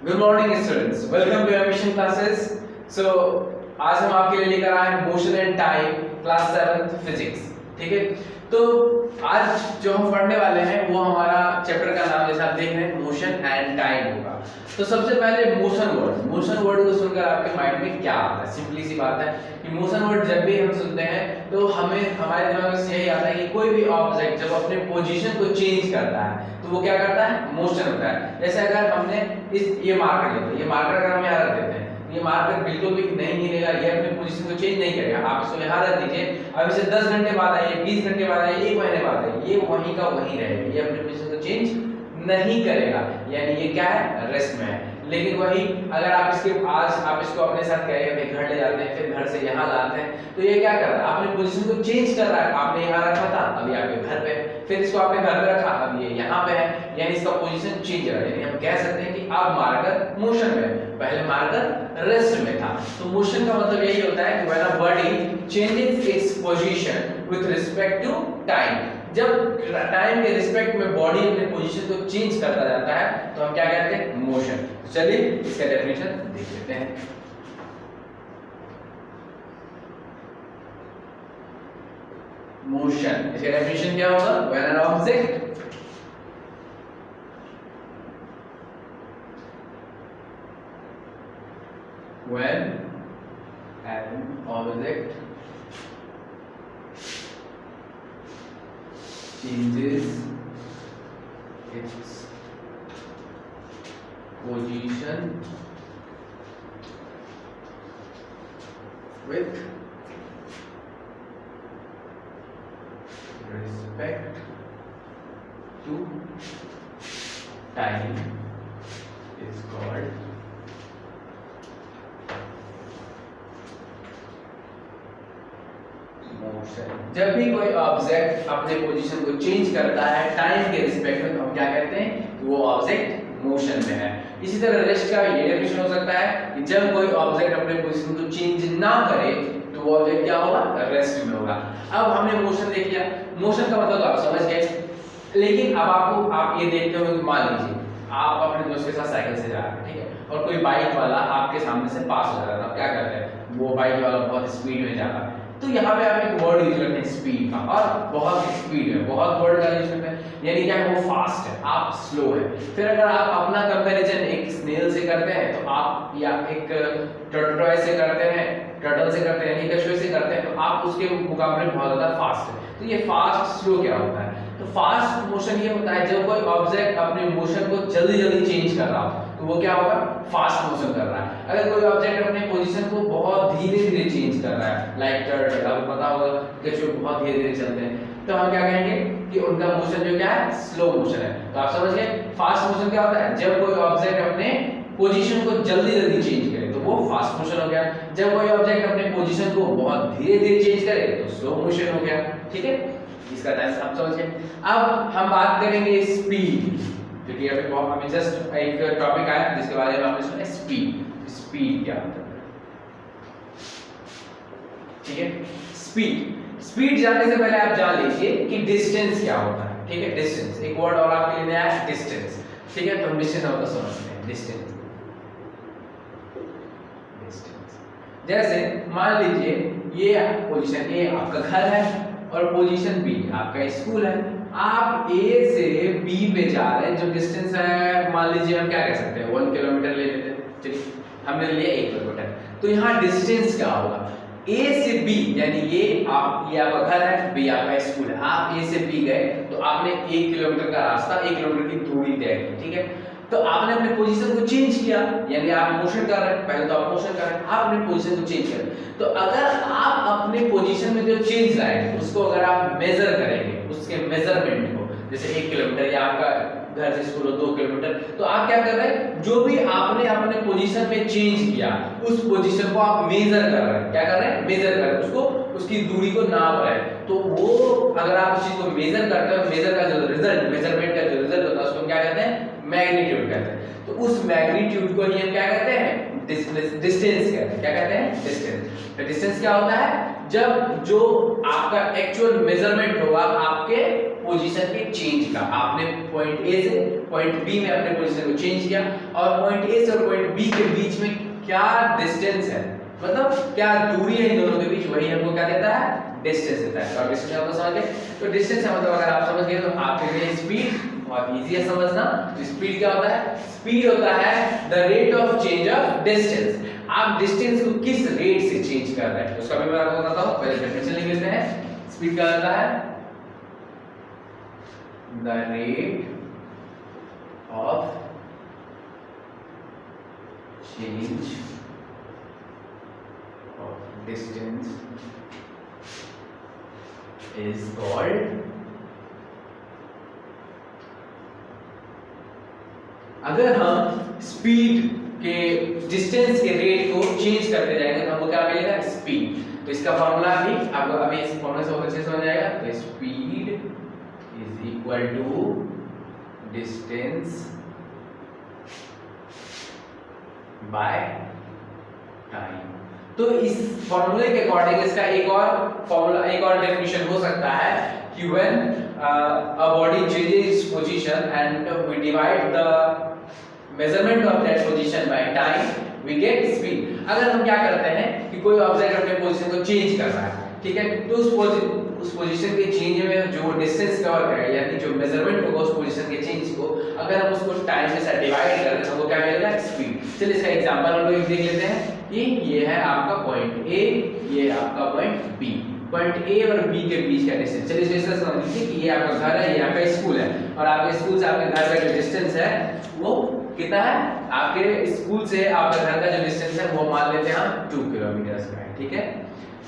Good morning students, welcome to emission classes. So आज हम आपके लिए लेकर आए हैं motion and time class 7 physics. ठीक है, तो आज जो हम पढ़ने वाले हैं वो हमारा चैप्टर का नाम जैसा आप देख रहे हैं मोशन एंड टाइम होगा। तो सबसे पहले मोशन वर्ड को सुनकर आपके माइंड में क्या आता है? सिंपली सी बात है कि मोशन वर्ड जब भी हम सुनते हैं तो हमें हमारे दिमाग में यही आता है कि कोई भी ऑब्जेक्ट जब अपने पोजीशन को चेंज करता है तो वो क्या करता है? मोशन होता है। जैसे अगर हमने ये मार्कर लेते हैं, ये मार्कर अगर हम यहाँ रख देते हैं, ये मार्कर बिल्कुल भी नहीं हिलेगा, ये अपने पोजीशन को चेंज नहीं करेगा। आप इसको यहाँ रख दीजिए, अब इसे 10 घंटे बाद आइए, 20 घंटे बाद आइए, 1 महीने बाद आइए, ये वहीं का वहीं रहेगा, ये अपने पोजीशन को चेंज नहीं करेगा। यानी ये क्या है? रेस्ट में है। लेकिन वही अगर आप इसको अपने साथ कहेंगे घर ले जाते हैं, फिर घर से यहाँ लाते हैं, तो ये क्या कर रहा है? अपने पोजीशन को चेंज कर रहा है। आपने यहाँ रखा था, अभी आपके घर पे, फिर इसको आपने घर पे रखा, अब ये यहाँ पे है, यानी इसका पोजीशन चेंज हो रहा है। यानी हम कह सकते हैं कि अब मार्कर मोशन में है, पहले मार्कर रेस्ट में था। तो मोशन का मतलब यही होता है कि when a body changes its position with respect to time. जब टाइम के रिस्पेक्ट में बॉडी अपने पोजीशन को चेंज करता जाता है तो हम क्या कहते हैं? मोशन। चलिए इसका डेफिनेशन देख लेते हैं। मोशन, इसका डेफिनेशन क्या होगा? When an object changes its position with respect to time is called motion. जब भी कोई ऑब्जेक्ट अपने पोजीशन को चेंज करता है टाइम के रिस्पेक्ट में तो हम क्या कहते हैं? वो ऑब्जेक्ट मोशन में है। इसी तरह रेस्ट का ये डेफिनेशन हो सकता है कि जब कोई ऑब्जेक्ट अपने पोजीशन को चेंज ना करे तो वो ऑब्जेक्ट क्या होगा? रेस्ट में होगा। अब हमने मोशन देख लिया, मोशन का मतलब तो आप समझ गए। लेकिन अब आप ये देखते हो कि मान लीजिए आप अपने दोस्त के साथ साइकिल से जा रहे हैं, ठीक है, और कोई बाइक वाला आपके सामने से पास हो जा रहा है, आप क्या करते हैं? वो बाइक वाला बहुत स्पीड में जा रहा है, तो यहाँ पे आप एक वर्ड यूज करते हैं स्पीड का, और बहुत स्पीड है, बहुत वर्ड का यूज करते हैं, यानी क्या है? वो फास्ट है, आप स्लो है। फिर अगर आप अपना कंपैरिजन एक स्नेल से करते हैं तो आप, या एक टर्टल से करते हैं, यानी कछुए से करते हैं, तो आप उसके मुकाबले बहुत ज्यादा फास्ट है। तो ये फास्ट स्लो क्या होता है? तो फास्ट मोशन ये होता है जब कोई ऑब्जेक्ट अपने मोशन को जल्दी जल्दी चेंज कर रहा हो तो वो क्या होगा? फास्ट मोशन कर रहा है। अगर कोई ऑब्जेक्ट अपने पोजीशन को बहुत धीरे धीरे चेंज कर रहा है, लाइक टर्टल, आपको पता होगा कछुए बहुत धीरे धीरे चलते हैं, तो हम क्या कहेंगे कि उनका मोशन जो क्या है? स्लो मोशन है। तो आप समझ गए फास्ट मोशन क्या होता है? जब कोई ऑब्जेक्ट अपने पोजीशन को जल्दी जल्दी चेंज करे तो वो फास्ट मोशन हो गया। जब कोई ऑब्जेक्ट अपने पोजीशन को बहुत धीरे धीरे चेंज करे तो स्लो मोशन हो गया। ठीक है, इसका टाइम आप समझ गए। अब हम बात करेंगे स्पीड, क्योंकि अभी जस्ट एक टॉपिक आया जिसके बारे में आपने सुना, स्पीड क्या होता है? ठीक है, स्पीड जानने से पहले आप जान लीजिए कि डिस्टेंस क्या होता है। ठीक है, डिस्टेंस एक वर्ड और आपके लिए नया है, डिस्टेंस। ठीक है, तो हम डिस्टेंस मतलब समझते हैं। डिस्टेंस जैसे मान लीजिए ये पोजीशन ए आपका घर है और पोजीशन बी आपका स्कूल है। आप ए से बी पे जा रहे हैं, जो डिस्टेंस है मान लीजिए हम क्या कह सकते हैं 1 किलोमीटर ले लेते हैं। चलिए हमने लिया 1 किलोमीटर, तो यहाँ डिस्टेंस क्या होगा? ए से बी, यानी ये आपका घर है, बी आपका स्कूल है। आप ए से बी गए तो आपने 1 किलोमीटर का रास्ता, 1 किलोमीटर की दूरी तय की। ठीक है, तो आपने अपने पोजीशन को चेंज किया, यानी आप मोशन कर रहे हैं। पहले तो आप मोशन कर रहे हैं, आप अपने पोजीशन को चेंज करें। तो अगर आप अपने पोजीशन में जो चेंज लाएंगे उसको अगर आप मेजर करेंगे, उसके मेजरमेंट को, जैसे 1 किलोमीटर या आपका घर से स्कूल 2 किलोमीटर, तो आप क्या कर रहे हैं? जो भी आपने अपने पोजीशन में चेंज किया उस पोजीशन को आप मेजर कर रहे हैं। क्या कर रहे हैं? मेजर कर रहे हैं, उसको, उसकी दूरी को नाप रहे हैं। तो वो अगर आप उस चीज को मेजर करते हो, मेजर का जो रिजल्ट, मेजरमेंट का जो रिजल्ट होता है उसको क्या कहते हैं? मैग्नीट्यूड कहते हैं। तो उस मैग्नीट्यूड को ही हम क्या कहते हैं? डिस्टेंस कहते हैं। क्या कहते हैं? डिस्टेंस। तो डिस्टेंस क्या होता है? जब जो आपका एक्चुअल मेजरमेंट होगा आपके पोजीशन के चेंज का, आपने पॉइंट ए से पॉइंट बी में अपने पोजीशन को चेंज किया और पॉइंट ए से और पॉइंट बी के बीच में क्या डिस्टेंस है, मतलब क्या दूरी है इन दोनों के बीच, वही हमको क्या देता है? डिस्टेंस देता है। तो डिस्टेंस आप समझ गए। तो डिस्टेंस का मतलब अगर आप समझ गए तो आपके लिए स्पीड बहुत इजी है समझना। तो स्पीड क्या होता है? स्पीड होता है the rate of change of distance. आप डिस्टेंस को किस रेट से चेंज कर रहे हैं उसका भी मैं आपको बताता हूं। पहले डेफिनेशन लिख लेते हैं। स्पीड क्या होता है? The rate of change of distance is called, अगर हम स्पीड के डिस्टेंस के रेट को चेंज करते जाएंगे तो हमको क्या मिलेगा? स्पीड। तो इसका फॉर्मूला भी आपको अभी इस फॉर्मूला से बहुत अच्छे से समझ आएगा। तो speed is equal to distance by time. तो इस फॉर्मूले के अकॉर्डिंग इसका एक और फॉर्मूला, एक और डेफिनेशन हो सकता है कि when a body changes its position and we divide the measurement of that position by time we get speed. अगर हम क्या करते हैं कि कोई ऑब्जेक्ट अपने पोजीशन को चेंज कर रहा है, ठीक है, तो उस पोजीशन के चेंज में जो डिस्टेंस कवर करेगा यानी जो मेजरमेंट होगा उस पोजीशन के चेंज को, अगर हम उसको टाइम के साथ डिवाइड कर दें तो हमको क्या मिलेगा? स्पीड। चलिए इसका एग्जांपल हम लोग देख लेते हैं कि ये है आपका पॉइंट ए, ये आपका पॉइंट बी। पॉइंट ए और बी के बीच का डिस्टेंस, चलिए इसे समझ लीजिए कि ये आपका घर है, ये आपका स्कूल है और आपके स्कूल से आपके घर का जो डिस्टेंस है वो कितना है? आपके स्कूल से आपके घर का जो डिस्टेंस है वो मान लेते हैं हम 2 किलोमीटर का है, ठीक है,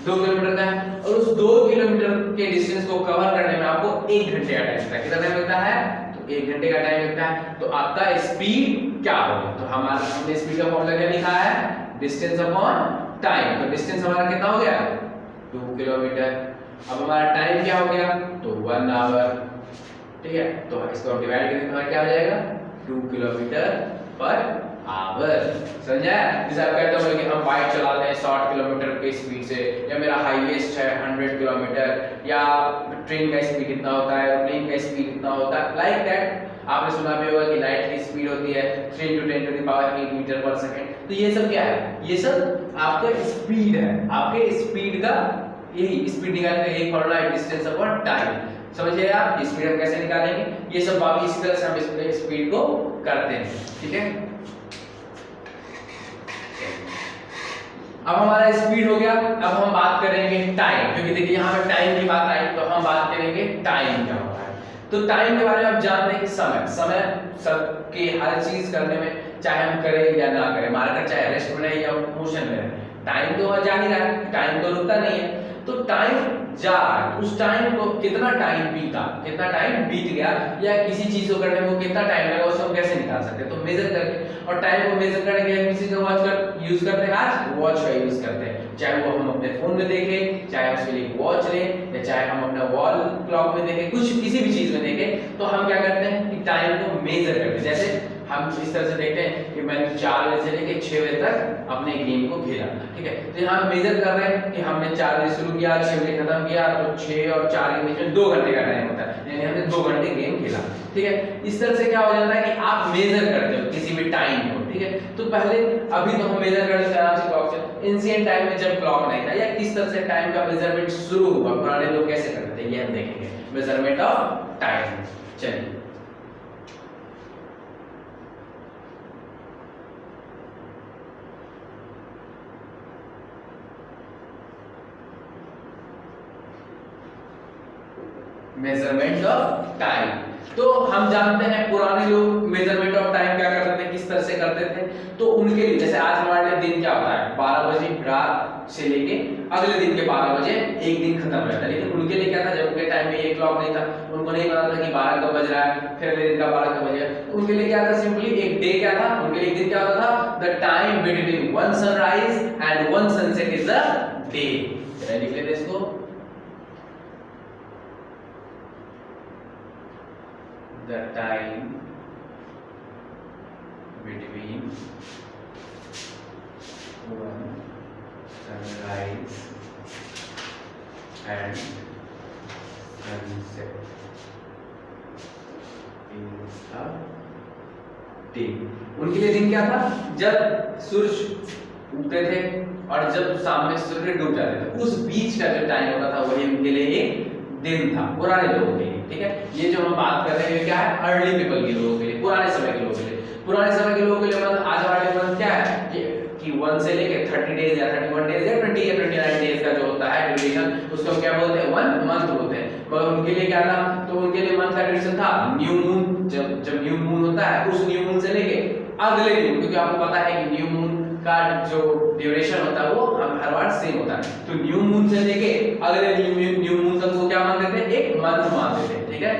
2 किलोमीटर का है। और उस 2 किलोमीटर के डिस्टेंस को कवर करने में आपको 1 घंटे का टाइम लगता है। कितना टाइम लगता है? तो 1 घंटे का टाइम लगता है। तो आपका स्पीड क्या होगा? तो हमने स्पीड का फॉर्मूला क्या लिखा है? Distance upon time. तो डिस्टेंस हमारा कितना हो गया? 2 किलोमीटर। अब हमारा टाइम क्या हो गया? तो 1 आवर, ठीक है। तो इसको डिवाइड करें तो हमारा क्या हो जाएगा? 2 किलोमीटर पर आवर। समझा? जैसे आप कहते हो कि हम बाइक चलाते हैं 60 किलोमीटर की स्पीड से, या मेरा हाईएस्ट है 100 किलोमीटर, या ट्रेन का स्पीड इतना होता है, एरोप्लेन का स्पीड इतना होता है, लाइक दैट। आपने सुना भी होगा कि लाइट की स्पीड होती है 3 to 10 to the power 8 metre पर सेकंड। तो ये सब क्या है? ये सब आपका स्पीड है। आपके स्पीड का यही स्पीड निकालने का यही फॉर्मूला है, डिस्टेंस अपॉन टाइम। समझिए आप स्पीड हम कैसे निकालेंगे, ये सब बाकी इसी तरह से हम स्पीड को करते हैं, ठीक है। अब हमारा स्पीड हो गया। अब हम बात करेंगे टाइम, क्योंकि देखिए यहाँ पे टाइम की बात आई तो हम बात करेंगे टाइम क्या होता है। तो टाइम के बारे में आप जानते हैं कि समय सबके हर चीज करने में, चाहे हम करें या ना करें, मारकर चाहे रेस्ट में रहे या मोशन में रहे, टाइम तो जा ही रहा है, टाइम तो रुकता नहीं है। तो टाइम जा रहा है, उस टाइम को कितना टाइम बीता, कितना टाइम बीत गया, या किसी चीज को करने में कितना टाइम लगा, उसको हम कैसे निकाल सकते हैं? तो मेजर करके। और टाइम को मेजर करने के लिए किसी का वॉच का यूज करते हैं, आज वॉच का यूज करते हैं, चाहे वो हम अपने फोन में देखें, चाहे उसके लिए वॉच लें, या चाहे हम अपना वॉल क्लॉक में देखें, कुछ किसी भी चीज में देखें, तो हम क्या करते हैं कि टाइम को मेजर करते हैं। जैसे हम इस तरह से देखते हैं कि मैंने 4 बजे से लेकर 6 बजे तक अपने गेम को खेला, ठीक है। तो यहाँ मेजर कर रहे हैं कि हमने 4 बजे शुरू किया, 6 बजे खत्म किया, तो 6 और 4 के बीच में 2 घंटे का टाइम होता है, यानी हमने 2 घंटे गेम खेला, ठीक है। इस तरह से क्या हो जाता है कि आप मेजर करते हो किसी भी टाइम को, ठीक है। तो पहले अभी तो हम मेजर करते थे आराम से क्लॉक से, एंशिएंट टाइम में जब क्लॉक नहीं था, या किस तरह से टाइम का मेजरमेंट शुरू हुआ, पुराने लोग कैसे करते थे, ये हम देखेंगे, मेजरमेंट ऑफ टाइम। चलिए मेजरमेंट ऑफ टाइम। तो हम जानते हैं पुराने लोग मेजरमेंट ऑफ टाइम क्या करते थे, किस तरह से करते थे। तो उनके लिए जैसे आज हमारे लिए दिन क्या होता है, 12 बजे रात से लेके अगले दिन के 12 बजे एक दिन खत्म हो जाता है। लेकिन उनके लिए क्या था, जब उनके टाइम में ये क्लॉक नहीं था, उनको नहीं पता था कि 12 कब बज रहा है, फिर अगले दिन का 12 कब बजेगा। तो उनके लिए क्या था, सिंपली एक डे क्या था, उनके लिए एक दिन क्या होता था, the time between one sunrise and one sunset is the day. चलिए लिख लेते हैं इसको, the time between one sunrise and sunset is a day। उनके लिए दिन क्या था? जब सूरज उगते थे और जब सामने सूर्य डूब जाते थे, उस बीच का जो टाइम होता था वही उनके लिए एक दिन था, पुराने लोगों के लिए। ठीक है, ये जो हम बात कर रहे हैं क्या है? अर्ली पीपल के लोगों के लिए, पुराने समय के लोगों के लिए। पुराने समय के लोगों के लिए मंथ, आज वाले मंथ क्या है कि 1 से लेके 30 डेज या 31 डेज या 20 या 29 डेज का जो होता है ड्यूरेशन, उसको क्या बोलते हैं? 1 मंथ बोलते हैं। मगर उनके लिए क्या था? तो उनके लिए मंथ का ड्यूरेशन था न्यू मून, जब न्यू मून होता है उस न्यू मून से लेके अगले न्यू, क्योंकि आपको पता है कि न्यू मून का जो ड्यूरेशन होता है वो हर बार सेम होता है। तो न्यू मून से लेके अगले न्यू मून तक वो क्या मानते थे? एक मंथ मानते थे। ठीक है,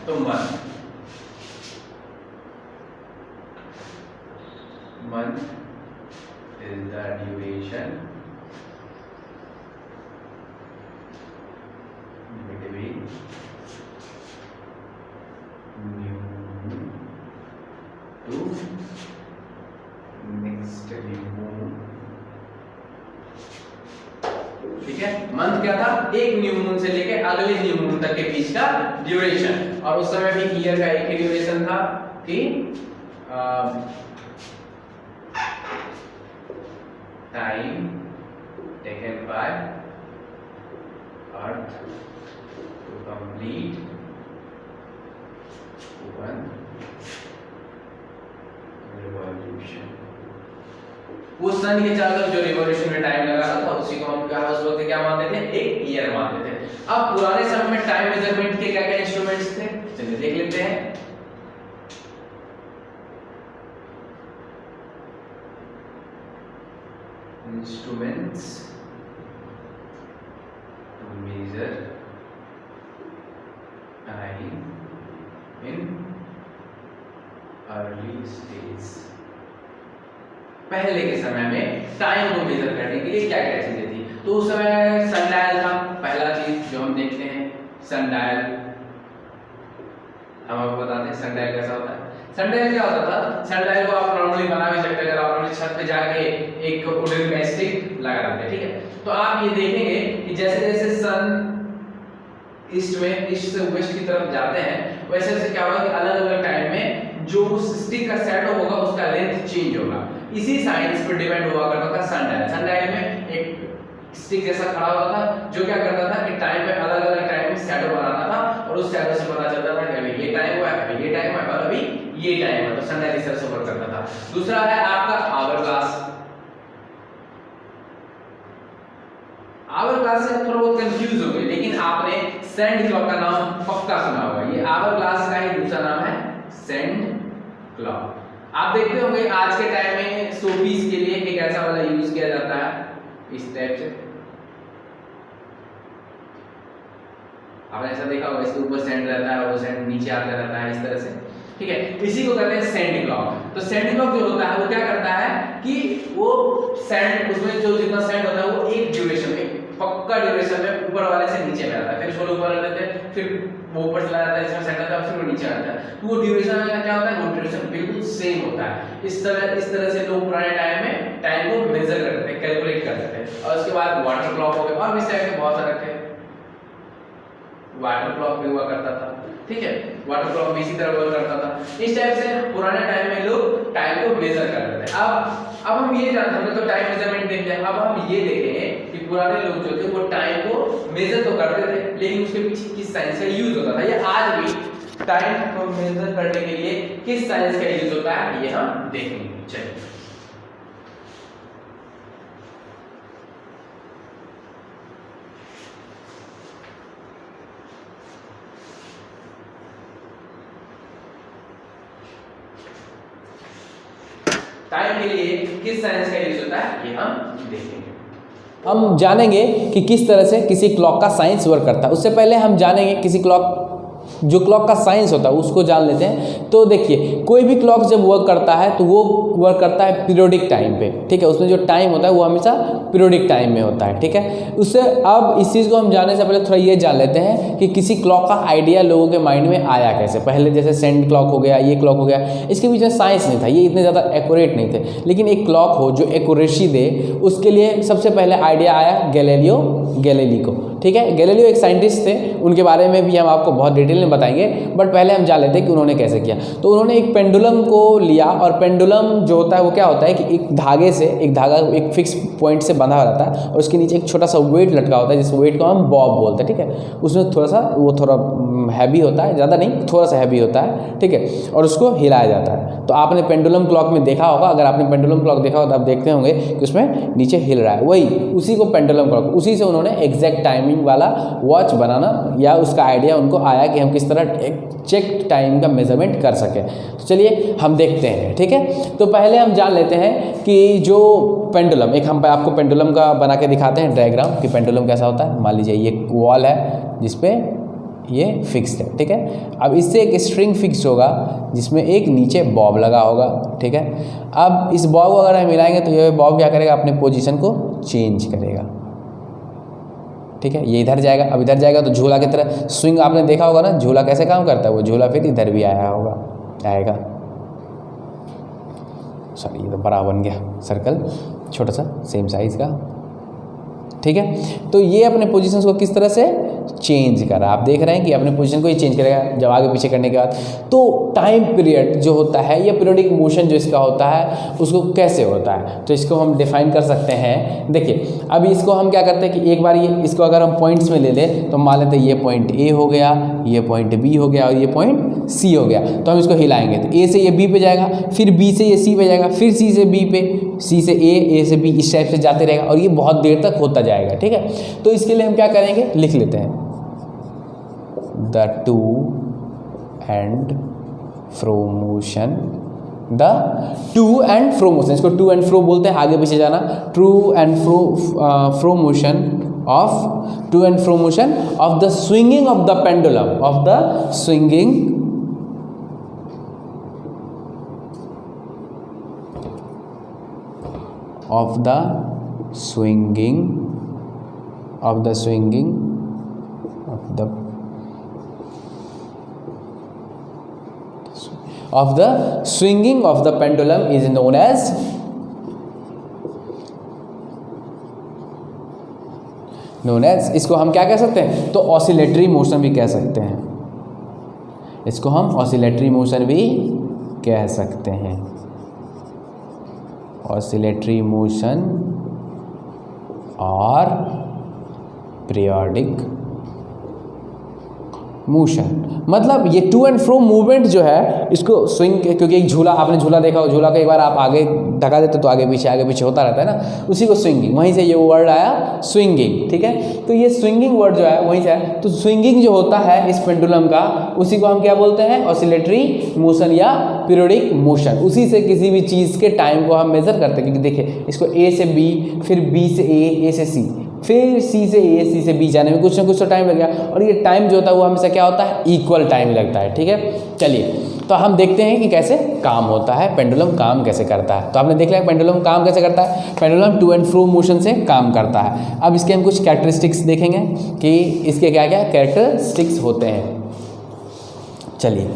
तो month is the duration between new moon to next new moon। ठीक है, मंथ क्या था? एक न्यू मून से लेके अगले न्यू मून तक के बीच का ड्यूरेशन। और उस समय भी ईयर का एक ही ड्यूरेशन था कि time taken by Earth to complete one revolution। उस सन के चारों जो रिवॉल्यूशन में टाइम लगा था उसी को हम क्या उस वक्त क्या मानते थे? एक ईयर मानते थे। अब पुराने समय में टाइम मेजरमेंट के क्या क्या इंस्ट्रूमेंट्स थे? चलिए देख लेते हैं। Instruments to measure time in early stage। पहले के समय में टाइम को मेजर करने के लिए क्या क्या चीजें थी? तो उस समय सनडायल था, पहला चीज जो हम देखते हैं सनडायल। हम आपको बताते हैं सनडायल कैसा होता है। सनडायल क्या होता था? सनडायल को आप नॉर्मली बना भी सकते हैं, अगर आप अपने छत पे जाके एक वुडन का स्टिक लगा देते हैं। ठीक है, तो आप ये देखेंगे कि जैसे जैसे सन ईस्ट से वेस्ट की तरफ जाते हैं वैसे वैसे क्या होगा कि अलग अलग टाइम में जो उस स्टिक का शैडो होगा उसका लेंथ चेंज होगा। इसी साइंस पर डिपेंड हुआ करता था सनडायल। सनडायल में एक स्टिक जैसा खड़ा होता था जो क्या करता था कि टाइम पे अलग अलग टाइम में शैडो बनाता था और उस शैडो से पता चलता था कि अभी ये टाइम हुआ है, अभी ये टाइम हुआ है और अभी ये टाइम है। तो सनडायल इस तरह से वर्क करता था। दूसरा है आपका आवर ग्लास। आवर ग्लास से थोड़ा बहुत कंफ्यूज हो गए, लेकिन आपने सैंड क्लॉक का नाम पक्का सुना होगा। ये आवर ग्लास का ही दूसरा नाम है सैंड क्लॉक। आप देखते होंगे आज के टाइम में शोपीस के लिए एक ऐसा वाला यूज किया जाता है इस टाइप से। आपने ऐसा देखा होगा, इसके ऊपर सैंड रहता है और वो सैंड नीचे आता रहता है इस तरह से। ठीक है, इसी को कहते हैं सैंड क्लॉक। तो सैंड क्लॉक जो होता है वो क्या करता है कि वो सैंड, उसमें जो जितना सैंड होता है वो एक ड्यूरेशन में, पक्का ड्यूरेशन में ऊपर वाले से नीचे में आता है, फिर उसको ऊपर रख देते हैं, फिर वो ऊपर चला जाता है, इसमें सेंटर आता है, फिर वो नीचे आता है। तो वो ड्यूरेशन में क्या होता है? वो ड्यूरेशन बिल्कुल सेम होता है। इस तरह से लोग पुराने टाइम में टाइम को मेजर करते थे, कैलकुलेट करते थे। और उसके बाद वाटर क्लॉक हो गया और इस टाइप के बहुत सारे थे। वाटर क्लॉक भी हुआ करता था। ठीक है, वाटर क्लॉक भी इसी तरह वर्क करता था। इस टाइप से पुराने टाइम में लोग टाइम को मेजर करते थे। अब हम ये जानते, हमने तो टाइम मेजरमेंट देख लिया, अब हम ये देखेंगे कि पुराने लोग जो थे वो टाइम को मेजर तो करते थे, लेकिन उसके पीछे किस साइंस का यूज होता था। ये आज भी टाइम को मेजर करने के लिए किस साइंस का यूज होता है ये हम देखेंगे। चलिए टाइम के लिए किस साइंस का यूज होता है ये हम देखेंगे। हम जानेंगे कि किस तरह से किसी क्लॉक का साइंस वर्क करता है। उससे पहले हम जानेंगे किसी क्लॉक जो क्लॉक का साइंस होता है उसको जान लेते हैं। तो देखिए कोई भी क्लॉक जब वर्क करता है तो वो वर्क करता है पीरियोडिक टाइम पे, ठीक है। उसमें जो टाइम होता है वो हमेशा पीरियोडिक टाइम में होता है, ठीक है। उससे अब इस चीज़ को हम जानने से पहले थोड़ा ये जान लेते हैं कि किसी क्लॉक का आइडिया लोगों के माइंड में आया कैसे। पहले जैसे सेंड क्लॉक हो गया, ये क्लॉक हो गया, इसके बीच में साइंस नहीं था, ये इतने ज़्यादा एक्यूरेट नहीं थे। लेकिन एक क्लॉक हो जो एक्यूरेसी दे, उसके लिए सबसे पहले आइडिया आया गैलीलियो गैलीली को, ठीक है। गैलीलियो एक साइंटिस्ट थे, उनके बारे में भी हम आपको बहुत डिटेल में बताएंगे, बट पहले हम जान लेते हैं कि उन्होंने कैसे किया। तो उन्होंने एक पेंडुलम को लिया, और पेंडुलम जो होता है वो क्या होता है कि एक धागे से, एक धागा एक फिक्स पॉइंट से बंधा रहता है और उसके नीचे एक छोटा सा वेट लटका होता है, जिस वेट को हम बॉब बोलते हैं, ठीक है। उसमें थोड़ा सा वो थोड़ा हैवी होता है, ज़्यादा नहीं, थोड़ा सा हैवी होता है, ठीक है, और उसको हिलाया जाता है। तो आपने पेंडुलम क्लॉक में देखा होगा, अगर आपने पेंडुलम क्लॉक देखा होगा तो आप देखते होंगे कि उसमें नीचे हिल रहा है, वही उसी को पेंडुलम क्लॉक, उसी से उन्होंने एग्जैक्ट टाइमिंग वाला वॉच बनाना, या उसका आइडिया उनको आया कि हम किस तरह चेक टाइम का मेजरमेंट कर सकें। तो चलिए हम देखते हैं, ठीक है। तो पहले हम जान लेते हैं कि जो पेंडुलम, एक हम आपको पेंडुलम का बना के दिखाते हैं डायग्राम कि पेंडुलम कैसा होता है। मान लीजिए ये वॉल है जिसपे ये फिक्स्ड है, ठीक है। अब इससे एक स्ट्रिंग फिक्स होगा जिसमें एक नीचे बॉब लगा होगा, ठीक है। अब इस बॉब को अगर हम मिलाएंगे तो ये बॉब क्या करेगा, अपने पोजीशन को चेंज करेगा, ठीक है। ये इधर जाएगा, अब इधर जाएगा तो झूला की तरह स्विंग आपने देखा होगा ना, झूला कैसे काम करता है, वो झूला फिर इधर भी आया होगा, आएगा। सॉरी ये तो बड़ा बन गया सर्कल, छोटा सा सेम साइज का, ठीक है। तो ये अपने पोजीशंस को किस तरह से चेंज करा, आप देख रहे हैं कि अपने पोजीशन को ये चेंज करेगा जब आगे पीछे करने के बाद। तो टाइम पीरियड जो होता है या पीरियोडिक मोशन जो इसका होता है उसको कैसे होता है, तो इसको हम डिफाइन कर सकते हैं। देखिए अब इसको हम क्या करते हैं कि एक बार ये इसको अगर हम पॉइंट्स में ले लें तो मान लेते हैं ये पॉइंट ए हो गया, ये पॉइंट बी हो गया और ये पॉइंट सी हो गया। तो हम इसको हिलाएंगे तो ए से ये बी पे जाएगा, फिर बी से ये सी पे जाएगा, फिर सी से बी पे, सी से ए से बी, इस टाइप से जाते रहेगा और ये बहुत देर तक होता जाएगा, ठीक है। तो इसके लिए हम क्या करेंगे, लिख लेते हैं the to and fro motion, the to and fro motion, इसको टू एंड फ्रो बोलते हैं, आगे पीछे जाना, to and fro motion of, to and fro motion of the swinging of the pendulum, of the swinging of the swinging of the swinging of the pendulum is known as इसको हम क्या कह सकते हैं, तो ऑसिलेटरी मोशन भी कह सकते हैं, इसको हम ऑसिलेटरी मोशन भी कह सकते हैं, ऑसिलेटरी मोशन और पीरियोडिक मोशन। मतलब ये टू एंड फ्रो मूवमेंट जो है इसको स्विंग, क्योंकि एक झूला, आपने झूला देखा हो, झूला को एक बार आप आगे ढका देते तो आगे पीछे होता रहता है ना, उसी को स्विंगिंग, वहीं से ये वर्ड आया स्विंगिंग, ठीक है। तो ये स्विंगिंग वर्ड जो है वहीं से आया। तो स्विंगिंग जो होता है इस पेंडुलम का, उसी को हम क्या बोलते हैं, ऑसिलेटरी मोशन या पीरियोडिक मोशन। उसी से किसी भी चीज़ के टाइम को हम मेजर करते हैं, क्योंकि देखिए इसको ए से बी, फिर बी से ए से सी, फिर सी से ए, सी से बी जाने में कुछ ना कुछ तो टाइम लग गया, और ये टाइम जो होता है वो हमेशा क्या होता है, इक्वल टाइम लगता है, ठीक है। चलिए तो हम देखते हैं कि कैसे काम होता है, पेंडुलम काम कैसे करता है। तो आपने देख लिया पेंडुलम काम कैसे करता है, pendulum to and fro motion से काम करता है। अब इसके हम कुछ कैरेक्टरिस्टिक्स देखेंगे कि इसके क्या क्या कैरेक्टरिस्टिक्स होते हैं। चलिए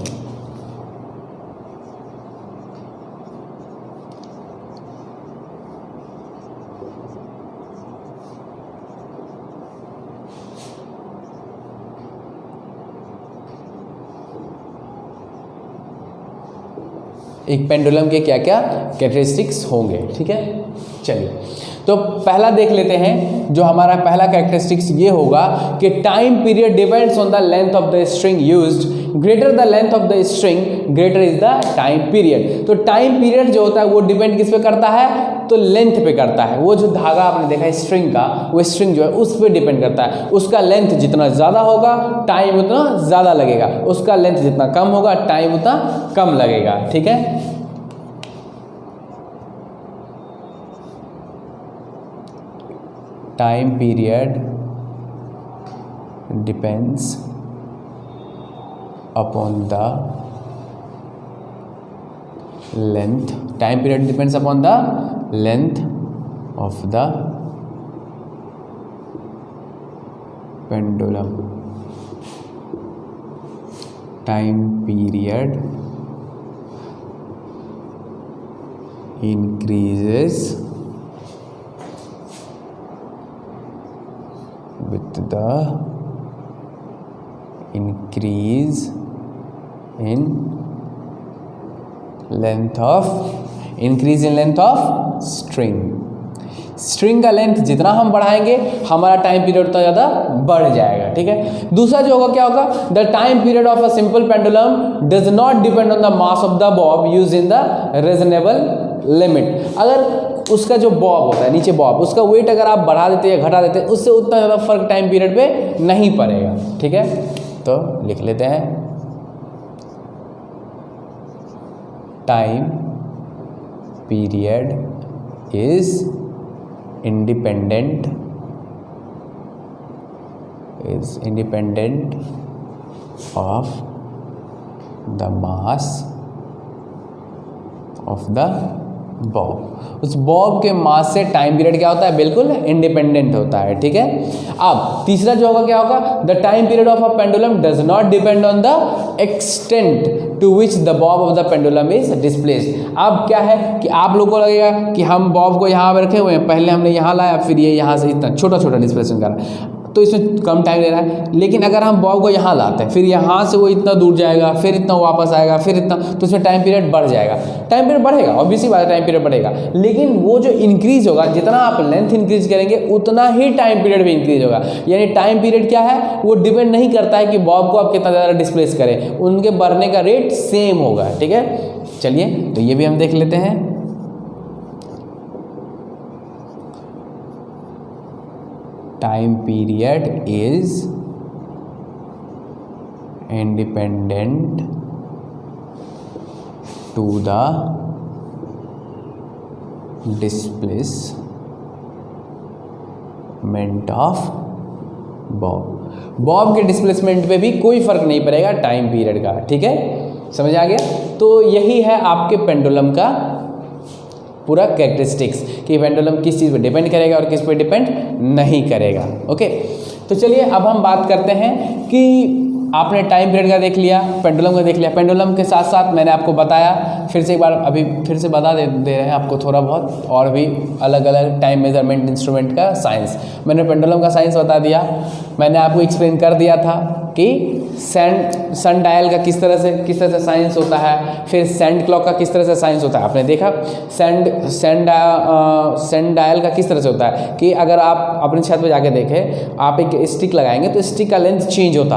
एक पेंडुलम के क्या क्या कैरेक्टरिस्टिक्स होंगे, ठीक है। चलिए तो पहला देख लेते हैं, जो हमारा पहला कैरेक्टरिस्टिक्स ये होगा कि time period depends on the length of the string used, greater the length of the string greater is the time period. तो टाइम पीरियड जो होता है वो डिपेंड किस पे करता है, तो लेंथ पे करता है। वो जो धागा आपने देखा है स्ट्रिंग का, वो स्ट्रिंग जो है उस पर डिपेंड करता है। उसका लेंथ जितना ज़्यादा होगा टाइम उतना ज़्यादा लगेगा, उसका लेंथ जितना कम होगा टाइम उतना कम लगेगा, ठीक है। Time period depends upon the length, time period depends upon the length of the pendulum, time period increases with the increase in length of string। String का लेंथ जितना हम बढ़ाएंगे हमारा टाइम पीरियड उतना ज़्यादा बढ़ जाएगा, ठीक है। दूसरा जो होगा क्या होगा, the time period of a simple pendulum does not depend on the mass of the Bob use in the reasonable limit. अगर उसका जो बॉब होता है नीचे बॉब, उसका वेट अगर आप बढ़ा देते या घटा देते उससे उतना ज़्यादा फर्क टाइम पीरियड पे नहीं पड़ेगा, ठीक है। तो लिख लेते हैं time period is independent of the mass of the Bob. उस बॉब के मास से टाइम पीरियड क्या होता है, बिल्कुल इंडिपेंडेंट होता है, ठीक है। अब तीसरा जो होगा क्या होगा, the time period of a pendulum does not depend on the extent to which the bob of the pendulum is displaced. अब क्या है कि आप लोगों को लगेगा कि हम बॉब को यहाँ पर रखे हुए हैं, पहले हमने यहाँ लाया, फिर ये यहाँ से इतना छोटा छोटा डिस्प्लेसमेंट कर रहा है, तो इसमें कम टाइम ले रहा है। लेकिन अगर हम बॉब को यहाँ लाते हैं, फिर यहाँ से वो इतना दूर जाएगा, फिर इतना वापस आएगा, फिर इतना, तो इसमें टाइम पीरियड बढ़ जाएगा। टाइम पीरियड बढ़ेगा, ऑब्वियसली बात है टाइम पीरियड बढ़ेगा, लेकिन वो जो इंक्रीज होगा, जितना आप लेंथ इंक्रीज करेंगे उतना ही टाइम पीरियड भी इंक्रीज होगा। यानी टाइम पीरियड क्या है, वो डिपेंड नहीं करता है कि बॉब को आप कितना ज़्यादा डिस्प्लेस करें, उनके बढ़ने का रेट सेम होगा, ठीक है। चलिए तो ये भी हम देख लेते हैं। Time period is independent to the displacement of bob. Bob के डिस्प्लेसमेंट पे भी कोई फर्क नहीं पड़ेगा टाइम पीरियड का, ठीक है, समझ आ गया। तो यही है आपके पेंडुलम का पूरा कैरेक्टरिस्टिक्स कि पेंडुलम किस चीज़ पे डिपेंड करेगा और किस पे डिपेंड नहीं करेगा, ओके। तो चलिए अब हम बात करते हैं कि आपने टाइम पीरियड का देख लिया, पेंडुलम का देख लिया। पेंडुलम के साथ साथ मैंने आपको बताया, फिर से एक बार अभी फिर से बता दे रहे हैं आपको थोड़ा बहुत, और भी अलग अलग टाइम मेजरमेंट इंस्ट्रूमेंट का साइंस। मैंने पेंडुलम का साइंस बता दिया, मैंने आपको एक्सप्लेन कर दिया था कि सन डायल का किस तरह से साइंस होता है, फिर सैंड क्लॉक का किस तरह से साइंस होता है। आपने देखा सैंड डायल का किस तरह से होता है कि अगर आप अपनी छत पे जाके देखें, आप एक स्टिक लगाएंगे तो स्टिक का लेंथ चेंज होता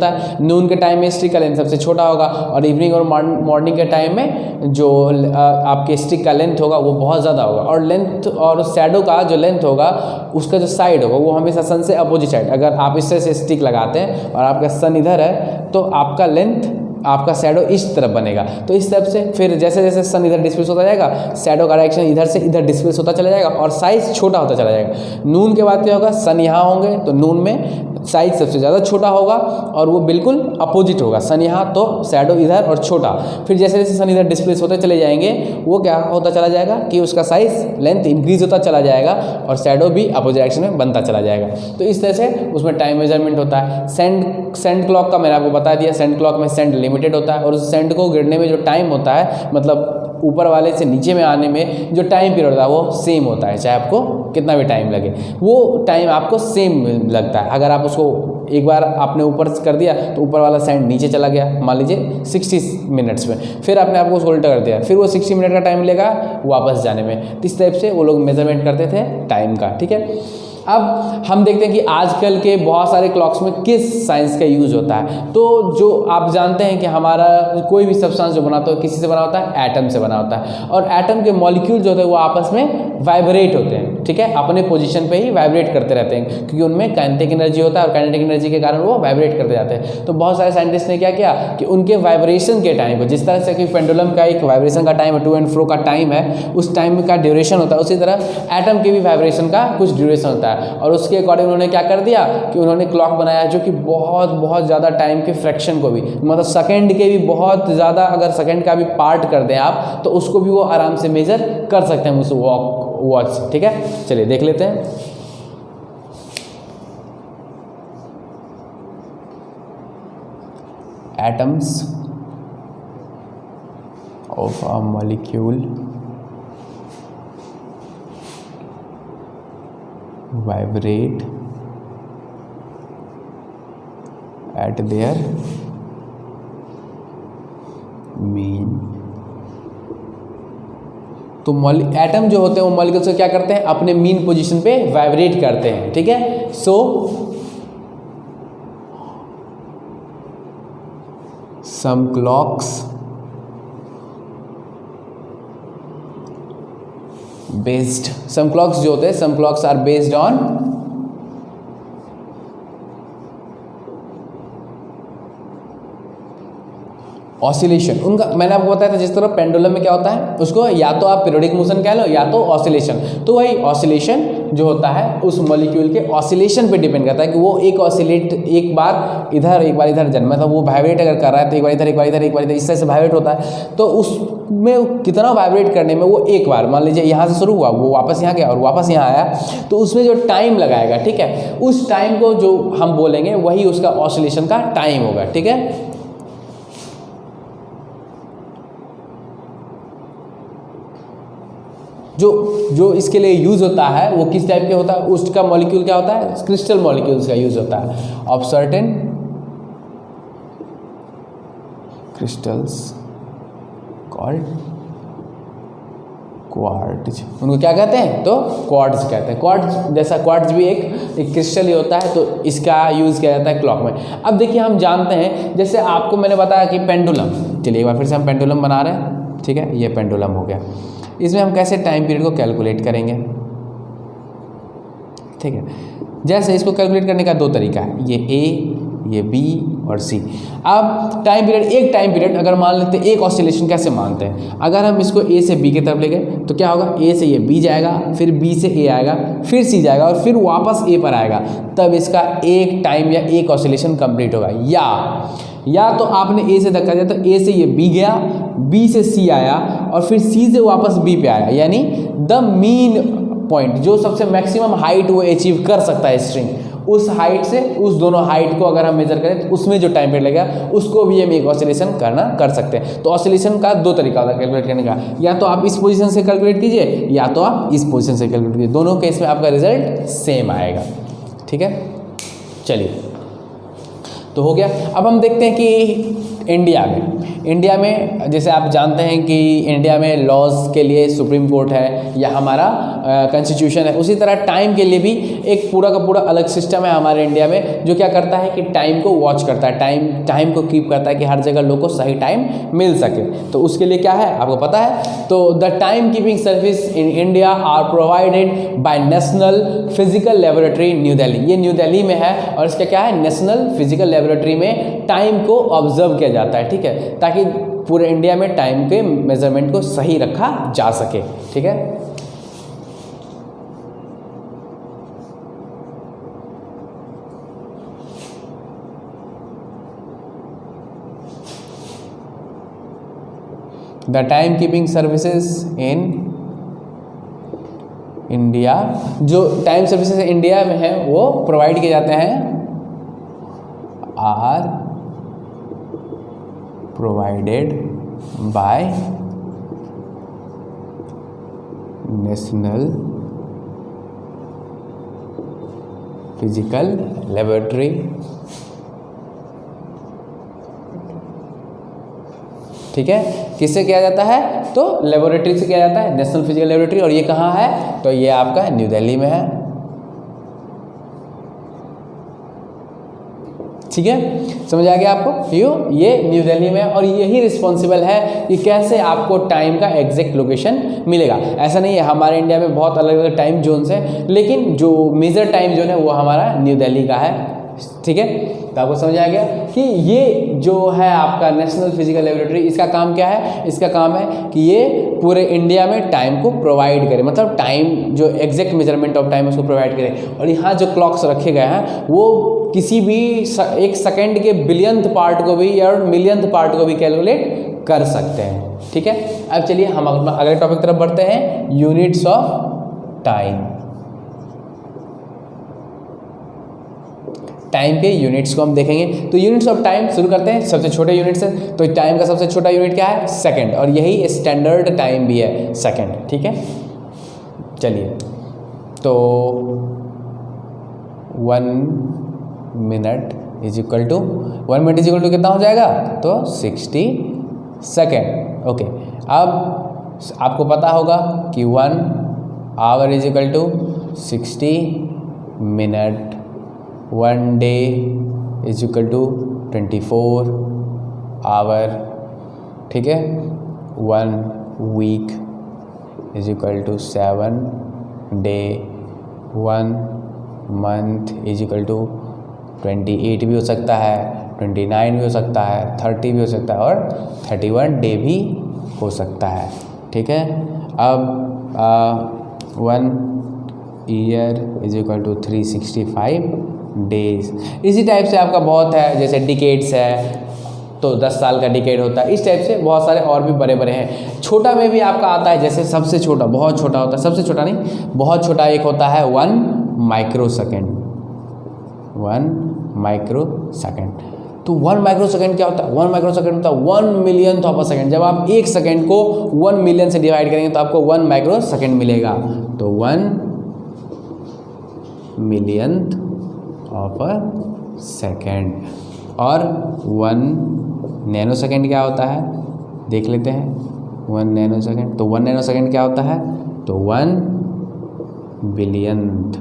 है। नून के टाइम में स्टिक का लेंथ सबसे छोटा होगा, और इवनिंग और मॉर्निंग के टाइम में जो आपके स्टिक का लेंथ होगा वो बहुत ज़्यादा होगा। और लेंथ और शैडो का जो लेंथ होगा, उसका जो साइड होगा वो हमेशा सन से अपोजिट साइड। अगर आप इस तरह से स्टिक लगाते हैं और आपका सन इधर है तो आपका लेंथ, आपका शैडो इस तरफ बनेगा। तो इस तरफ से फिर जैसे जैसे सन इधर डिस्प्लेस होता जाएगा, शैडो का डायरेक्शन इधर से इधर डिस्प्लेस होता चला जाएगा और साइज छोटा होता चला जाएगा। नून के बाद क्या होगा, सन यहाँ होंगे तो नून में साइज सबसे ज़्यादा छोटा होगा और वो बिल्कुल अपोजिट होगा, सन यहाँ तो शैडो इधर और छोटा। फिर जैसे जैसे सन इधर डिस्प्लेस होते चले जाएंगे, वो क्या होता चला जाएगा कि उसका साइज लेंथ इंक्रीज होता चला जाएगा और शैडो भी अपोजिट डायरेक्शन में बनता चला जाएगा। तो इस तरह से उसमें टाइम मेजरमेंट होता है। सैंड क्लॉक का मैंने आपको बता दिया, सैंड क्लॉक में सैंड लिमिटेड होता है और उस सैंड को गिरने में जो टाइम होता है, मतलब ऊपर वाले से नीचे में आने में जो टाइम पीरियड होता है वो सेम होता है, चाहे आपको कितना भी टाइम लगे, वो टाइम आपको सेम लगता है। अगर आप उसको एक बार आपने ऊपर कर दिया तो ऊपर वाला सैंड नीचे चला गया, मान लीजिए 60 मिनट्स में, फिर आपने आपको उसको उल्टा कर दिया, फिर वो 60 मिनट का टाइम लेगा वापस जाने में। इस टाइप से वो लोग मेजरमेंट करते थे टाइम का, ठीक है। अब हम देखते हैं कि आजकल के बहुत सारे क्लॉक्स में किस साइंस का यूज़ होता है। तो जो आप जानते हैं कि हमारा कोई भी सब्सटेंस जो बनाता है किसी से बना होता है, एटम से बना होता है, और एटम के मॉलिक्यूल जो होते हैं वो आपस में वाइब्रेट होते हैं, ठीक है, अपने पोजीशन पे ही वाइब्रेट करते रहते हैं, क्योंकि उनमें काइनेटिक एनर्जी होता है और काइनेटिक एनर्जी के कारण वो वाइब्रेट करते जाते हैं। तो बहुत सारे साइंटिस्ट ने क्या किया कि उनके वाइब्रेशन के टाइम को, जिस तरह से कि पेंडुलम का एक वाइब्रेशन का टाइम है, टू एंड फ्रो का टाइम है, उस टाइम का ड्यूरेशन होता है, उसी तरह एटम के भी वाइब्रेशन का कुछ ड्यूरेशन होता है। और उसके अकॉर्डिंग उन्होंने क्या कर दिया कि उन्होंने क्लॉक बनाया जो कि बहुत बहुत ज़्यादा टाइम के फ्रैक्शन को भी, मतलब सेकंड के भी बहुत ज़्यादा, अगर सेकंड का भी पार्ट कर दें आप तो उसको भी वो आराम से मेजर कर सकते हैं उस वॉच से, ठीक है। चलिए देख लेते हैं। Atoms of a molecule vibrate at their mean। तो एटम जो होते हैं वो मॉलिक्यूल्स को क्या करते हैं, अपने मीन पोजीशन पे वाइब्रेट करते हैं, ठीक है। So some clocks based, some clocks जो होते हैं, some clocks are based on oscillation. उनका मैंने आपको बताया था जिस तरह पेंडुलम में क्या होता है, उसको या तो आप पीरियोडिक मोशन कह लो या तो ऑसिलेशन। तो वही ऑसिलेशन जो होता है उस मॉलिक्यूल के ऑसिलेशन पे डिपेंड करता है कि वो एक ऑसिलेट, एक बार इधर एक बार इधर जन्मा था, वो वाइब्रेट अगर कर रहा है तो एक बार इधर एक बार इधर एक बार इधर, इस तरह से वाइब्रेट होता है। तो उसमें कितना वाइब्रेट करने में, वो एक बार मान लीजिए यहाँ से शुरू हुआ, वो वापस यहाँ गया और वापस यहाँ आया, तो उसमें जो टाइम लगाएगा, ठीक है, उस टाइम को जो हम बोलेंगे वही उसका ऑसिलेशन का टाइम होगा, ठीक है। जो इसके लिए यूज़ होता है वो किस टाइप के होता है, उसका मॉलिक्यूल क्या होता है, क्रिस्टल मॉलिक्यूल्स का यूज़ होता है, of certain crystals called quartz. उनको क्या कहते हैं, तो क्वार्ट्ज कहते हैं। क्वार्ट्ज जैसा क्वार्ट्ज भी एक क्रिस्टल ही होता है, तो इसका यूज़ किया जाता है क्लॉक में। अब देखिए हम जानते हैं, जैसे आपको मैंने बताया कि पेंडुलम, चलिए एक बार फिर से हम पेंडुलम बना रहे हैं, ठीक है, ये पेंडुलम हो गया। इसमें हम कैसे टाइम पीरियड को कैलकुलेट करेंगे, ठीक है। जैसे इसको कैलकुलेट करने का दो तरीका है, ये ए, ये बी और सी। अब टाइम पीरियड, एक टाइम पीरियड अगर मान लेते हैं, एक ऑसिलेशन कैसे मानते हैं, अगर हम इसको ए से बी की तरफ ले गए तो क्या होगा, ए से ये बी जाएगा, फिर बी से ए आएगा, फिर सी जाएगा और फिर वापस ए पर आएगा, तब इसका एक टाइम या एक ऑसिलेशन कंप्लीट होगा। या तो आपने ए से धक्का दिया तो ए से ये बी गया, बी से सी आया और फिर सी से वापस बी पे आया, यानी द मीन पॉइंट, जो सबसे मैक्सिमम हाइट वो अचीव कर सकता है स्ट्रिंग, उस हाइट से उस दोनों हाइट को अगर हम मेजर करें तो उसमें जो टाइम पीरियड लगेगा उसको भी हम एक ऑसिलेशन कर सकते हैं। तो ऑसिलेशन का दो तरीका होता है कैलकुलेट करने का, या तो आप इस पोजीशन से कैलकुलेट कीजिए या तो आप इस पोजीशन से कैलकुलेट कीजिए, दोनों केस में आपका रिजल्ट सेम आएगा, ठीक है। चलिए तो हो गया। अब हम देखते हैं कि इंडिया में जैसे आप जानते हैं कि इंडिया में लॉज के लिए सुप्रीम कोर्ट है या हमारा कॉन्स्टिट्यूशन है, उसी तरह टाइम के लिए भी एक पूरा का पूरा अलग सिस्टम है हमारे इंडिया में, जो क्या करता है कि टाइम को वॉच करता है, टाइम को कीप करता है कि हर जगह लोग को सही टाइम मिल सके। तो उसके लिए क्या है आपको पता है, तो the time keeping service in India are provided by national physical laboratory new Delhi. ये न्यू दिल्ली में है और इसका क्या है, नेशनल फिजिकल लेबोरेटरी में टाइम को ऑब्जर्व किया जाता है, ठीक है, ताकि पूरे इंडिया में टाइम के मेजरमेंट को सही रखा जा सके, ठीक है। The time keeping services in India, जो टाइम सर्विसेज इंडिया में है वो प्रोवाइड किए जाते हैं, are provided by National Physical Laboratory, ठीक है। किससे किया जाता है, तो लेबोरेटरी से किया जाता है, नेशनल फिजिकल लेबोरेटरी। और ये कहाँ है, तो ये आपका न्यू दिल्ली में है, ठीक है, समझ आ गया आपको? ये न्यू दिल्ली में, और यही रिस्पॉन्सिबल है कि कैसे आपको टाइम का एग्जैक्ट लोकेशन मिलेगा। ऐसा नहीं है, हमारे इंडिया में बहुत अलग अलग टाइम जोन्स हैं, लेकिन जो मेजर टाइम जोन है वो हमारा न्यू दिल्ली का है। ठीक है, तो आपको समझ आ गया कि ये जो है आपका नेशनल फिजिकल लेबोरेटरी, इसका काम क्या है? इसका काम है कि ये पूरे इंडिया में टाइम को प्रोवाइड करे, मतलब टाइम जो एग्जैक्ट मेजरमेंट ऑफ टाइम उसको प्रोवाइड करे। और यहाँ जो क्लॉक्स रखे गए हैं वो किसी भी एक सेकेंड के बिलियंथ पार्ट को भी या मिलियंथ पार्ट को भी कैलकुलेट कर सकते हैं। ठीक है, अब चलिए हम अगले टॉपिक तरफ बढ़ते हैं, यूनिट्स ऑफ टाइम। टाइम के यूनिट्स को हम देखेंगे। तो यूनिट्स ऑफ टाइम शुरू करते हैं, सबसे छोटे यूनिट से। तो टाइम का सबसे छोटा यूनिट क्या है? सेकंड, और यही स्टैंडर्ड टाइम भी है, सेकंड। ठीक है, चलिए, तो 1 minute is equal to 1 minute is equal to कितना हो जाएगा? तो 60 सेकेंड। ओके, अब आपको पता होगा कि 1 hour is equal to 60 minute, 1 day is equal to 24 hour. ठीक है, 1 week is equal to 7 day, 1 month is equal to 28 भी हो सकता है, 29 भी हो सकता है, 30 भी हो सकता है, और 31 डे भी हो सकता है। ठीक है, अब 1 year is equal to 365 days. इसी टाइप से आपका बहुत है, जैसे डिकेड्स है तो 10 साल का डिकेड होता है। इस टाइप से बहुत सारे और भी बड़े बड़े हैं। छोटा में भी आपका आता है, जैसे सबसे छोटा, बहुत छोटा होता है, सबसे छोटा नहीं, बहुत छोटा एक होता है 1 माइक्रो सेकेंड। 1 माइक्रो सेकेंड, तो 1 माइक्रो सेकेंड क्या होता है? 1 माइक्रो सेकेंड होता है 1 मिलियंथ ऑफ अ सेकेंड। जब आप एक सेकेंड को 1 मिलियन से डिवाइड करेंगे तो आपको 1 माइक्रो सेकेंड मिलेगा। तो 1 मिलियंथ ऑफ अ सेकेंड। और 1 नैनो सेकेंड क्या होता है? देख लेते हैं। 1 नैनो सेकेंड, तो 1 नैनो सेकेंड क्या होता है? तो 1 बिलियंथ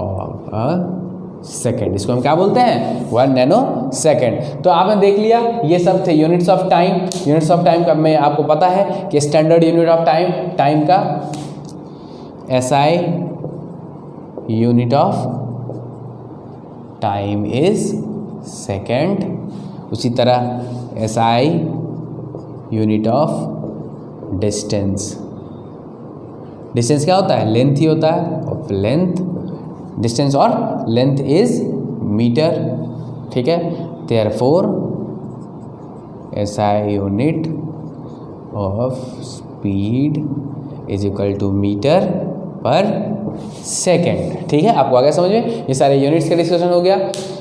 ऑफ अ सेकेंड। इसको हम क्या बोलते हैं? 1 नैनो सेकेंड। तो आपने देख लिया, ये सब थे units of time. Units of time का में आपको पता है कि स्टैंडर्ड यूनिट ऑफ टाइम का SI unit of time is second. उसी तरह SI unit of distance. Distance क्या होता है? लेंथ ही होता है, ऑफ लेंथ। डिस्टेंस और लेंथ इज मीटर। ठीक है, therefore SI unit of speed is equal to metre per second. ठीक है, आपको आ गया समझ में? ये सारे यूनिट्स का डिस्कशन हो गया।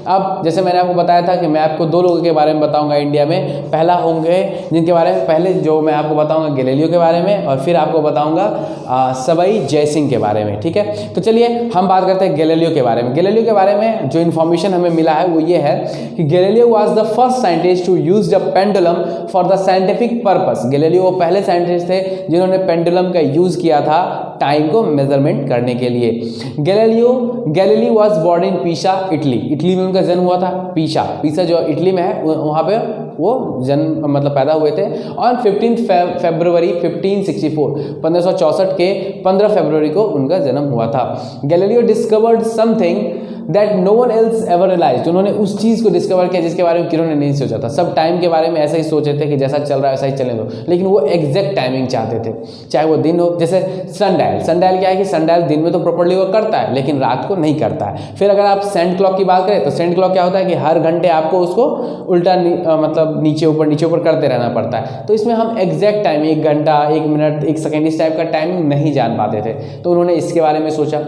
अब जैसे मैंने आपको बताया था कि मैं आपको 2 लोगों के बारे में बताऊंगा इंडिया में। पहला होंगे जिनके बारे में पहले जो मैं आपको बताऊंगा गैलीलियो के बारे में, और फिर आपको बताऊंगा सवाई जयसिंह के बारे में। ठीक है, तो चलिए हम बात करते हैं गैलीलियो के बारे में। गैलीलियो के बारे में जो इन्फॉर्मेशन हमें मिला है वो ये है कि Galileo was the first scientist to use the pendulum for the scientific purpose. Galileo वो पहले साइंटिस्ट थे जिन्होंने पेंडुलम का यूज किया था टाइम को मेजरमेंट करने के लिए। गैलीलियो वाज बोर्न इन पीसा, इटली। इटली में उनका जन्म हुआ था। पीसा जो इटली में है, वहाँ पे वो जन्म मतलब पैदा हुए थे। और 15 फरवरी 1564 के 15 फरवरी को उनका जन्म हुआ था। Galileo discovered something that no one else ever realised. उन्होंने उस चीज़ को डिस्कवर किया जिसके बारे में किसी ने नहीं सोचा था। सब टाइम के बारे में ऐसा ही सोचे थे कि जैसा चल रहा है वैसा ही चलने दो, लेकिन वो एग्जैक्ट टाइमिंग चाहते थे, चाहे वो दिन हो। जैसे सनडायल क्या है कि सनडायल दिन में तो प्रॉपर्ली वो करता है लेकिन रात को नहीं करता है। फिर अगर आप सेंट क्लॉक की बात करें तो सेंट क्लॉक क्या होता है कि हर घंटे आपको उसको उल्टा मतलब नीचे ऊपर करते रहना पड़ता है। तो इसमें हम एग्जैक्ट टाइम 1 घंटा 1 मिनट 1 सेकेंड इस टाइप का टाइमिंग नहीं जान पाते थे। तो उन्होंने इसके बारे में सोचा।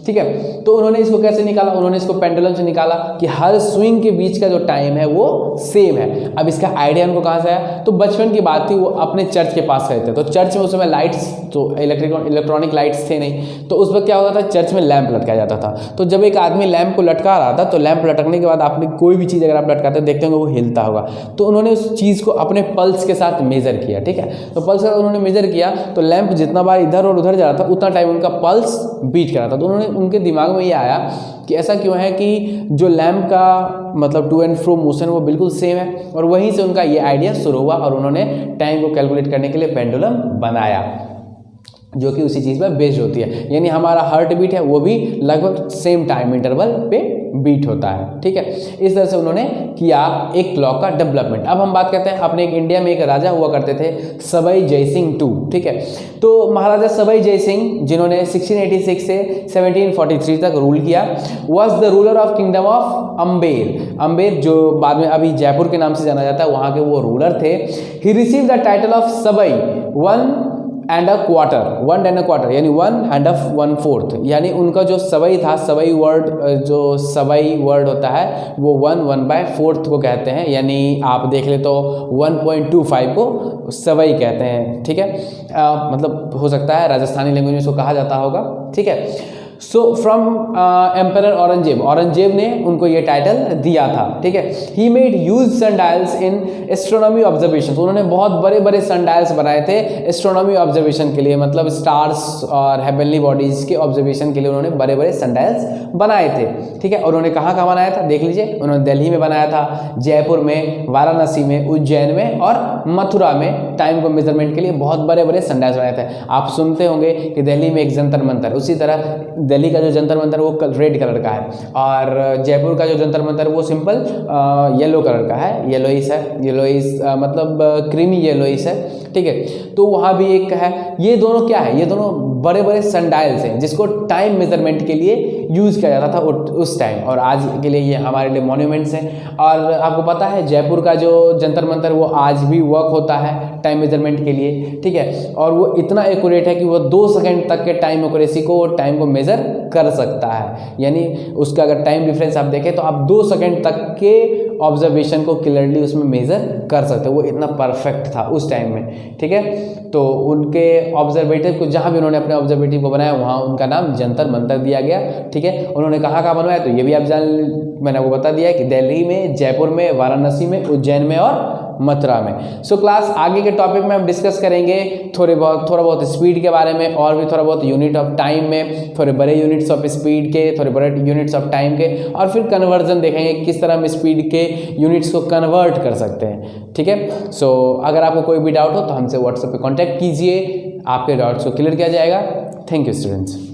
ठीक है, तो उन्होंने इसको कैसे निकाला? उन्होंने इसको पेंडुलम से निकाला कि हर स्विंग के बीच का जो टाइम है वो सेम है। अब इसका आइडिया उनको कहाँ से आया? तो बचपन की बात थी, वो अपने चर्च के पास रहते। तो चर्च में उस समय लाइट्स तो इलेक्ट्रॉनिक लाइट्स थे नहीं, तो उस वक्त क्या होता था? चर्च में लैंप लटकाया जाता था। तो जब एक आदमी लैंप को लटका रहा था तो लैंप लटकने के बाद आपने कोई भी चीज़ अगर आप लटकाते देखते होंगे वो हिलता होगा। तो उन्होंने उस चीज़ को अपने पल्स के साथ मेजर किया। ठीक है, तो पल्स के साथ उन्होंने मेजर किया तो लैंप जितना बार इधर और उधर जा रहा था उतना टाइम उनका पल्स बीट कर रहा था। तो उन्होंने उनके दिमाग में ये आया कि ऐसा क्यों है कि जो लैम्प का मतलब टू एंड फ्रो मोशन वो बिल्कुल सेम है, और वहीं से उनका ये आइडिया शुरू हुआ और उन्होंने टाइम को कैलकुलेट करने के लिए पेंडुलम बनाया, जो कि उसी चीज़ पर बेस्ड होती है। यानी हमारा हार्ट बीट है वो भी लगभग सेम टाइम इंटरवल पे बीट होता है, ठीक है। इस तरह से उन्होंने किया एक क्लॉक का डेवलपमेंट। अब हम बात करते हैं अपने एक इंडिया में एक राजा हुआ करते थे सवाई जयसिंह टू, ठीक है। तो महाराजा सवाई जयसिंह जिन्होंने 1686 से 1743 तक रूल किया, was the ruler of kingdom of Amber. Amber जो बाद में अभी जयपुर के नाम से जाना जाता है, वहाँ के वो रूलर थे। He receive the title of Sawai 1.25 यानी 1.25, यानी उनका जो सवाई था, सवाई वर्ड जो सवाई वर्ड होता है वो 1/4 को कहते हैं, यानी आप देख ले तो 1.25 को सवाई कहते हैं, ठीक है। मतलब हो सकता है राजस्थानी लैंग्वेज में इसको कहा जाता होगा, ठीक है। सो फ्रॉम एम्परर औरंगजेब ने उनको ये टाइटल दिया था, ठीक है। He made huge sundials in astronomy observation, उन्होंने बहुत बड़े बड़े सनडायल्स बनाए थे एस्ट्रोनॉमी ऑब्जर्वेशन के लिए, मतलब स्टार्स और हेवनली बॉडीज के ऑब्जर्वेशन के लिए उन्होंने बड़े बड़े सनडायल्स बनाए थे, ठीक है। और उन्होंने कहाँ कहाँ बनाया था देख लीजिए, उन्होंने दिल्ली में बनाया था, जयपुर में, वाराणसी में, उज्जैन में और मथुरा में टाइम को मेजरमेंट के लिए बहुत बड़े बड़े सनडायल्स बनाए थे। आप सुनते होंगे कि दिल्ली में एक जंतर मंतर, उसी तरह दिल्ली का जो जंतर मंतर वो रेड कलर का है, और जयपुर का जो जंतर मंतर वो सिंपल येलो कलर का है, येलोइस मतलब क्रीमी येलोइस है, ठीक है। तो वहाँ भी एक है। ये दोनों क्या है, ये दोनों बड़े बड़े सनडायल्स हैं जिसको टाइम मेजरमेंट के लिए यूज़ किया जाता था उस टाइम, और आज के लिए ये हमारे लिए मॉन्यूमेंट्स हैं। और आपको पता है जयपुर का जो जंतर मंतर वो आज भी वर्क होता है टाइम मेजरमेंट के लिए, ठीक है। और वो इतना एक्यूरेट है कि वो 2 सेकंड तक के टाइम एक्यूरेसी को टाइम को मेज़र कर सकता है, यानी उसका अगर टाइम डिफरेंस आप देखें तो आप 2 सेकंड तक के ऑब्जर्वेशन को क्लियरली उसमें मेज़र कर सकते हो। वो इतना परफेक्ट था उस टाइम में, ठीक है। तो उनके ऑब्जर्वेटिव को जहाँ भी उन्होंने अपने ऑब्जर्वेटिव को बनाया वहाँ उनका नाम जंतर मंतर दिया गया, ठीक है। उन्होंने कहाँ कहाँ बनवाया तो ये भी आप मैंने आपको बता दिया कि दिल्ली में, जयपुर में, वाराणसी में, उज्जैन में और मथुरा में। सो क्लास आगे के टॉपिक में हम डिस्कस करेंगे थोड़ा बहुत स्पीड के बारे में, और भी थोड़ा बहुत यूनिट ऑफ टाइम में, थोड़े बड़े यूनिट्स ऑफ स्पीड के, थोड़े बड़े यूनिट्स ऑफ टाइम के, और फिर कन्वर्जन देखेंगे किस तरह हम स्पीड के यूनिट्स को कन्वर्ट कर सकते हैं, ठीक है। सो अगर आपको कोई भी डाउट हो तो हमसे व्हाट्सएप पे कांटेक्ट कीजिए, आपके डाउट्स को क्लियर किया जाएगा। Thank you students.